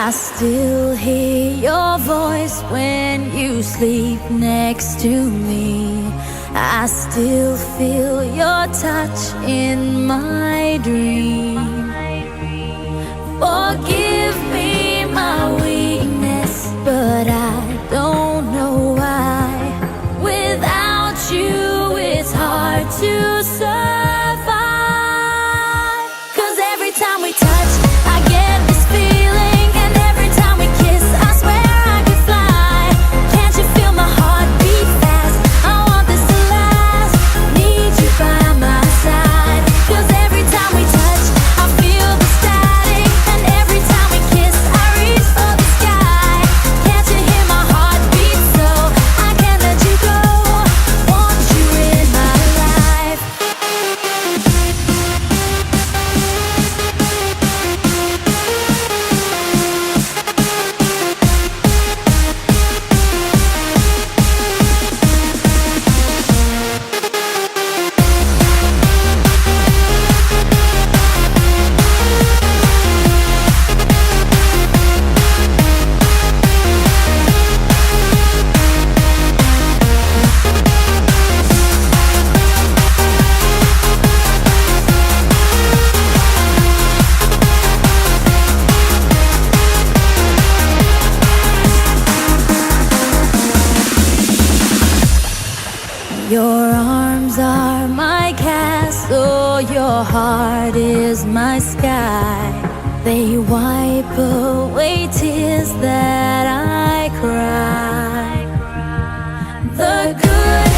I still hear your voice when you sleep next to me. I still feel your touch in my dream. Forgive me my weakness, but I don't know why. Without you, it's hard to survive. 'Cause every time we touch, I get this feeling, and every time we kiss, I swear I could fly. Can't you feel my heart beat fast? I want this to last. Need you by my side. 'Cause every time we touch, I feel the static, and every time we kiss, I reach for the sky. Can't you hear my heart beat? So I can't let you go. Want you in my life. Your arms are my castle, your heart is my sky. They wipe away tears that I cry. The good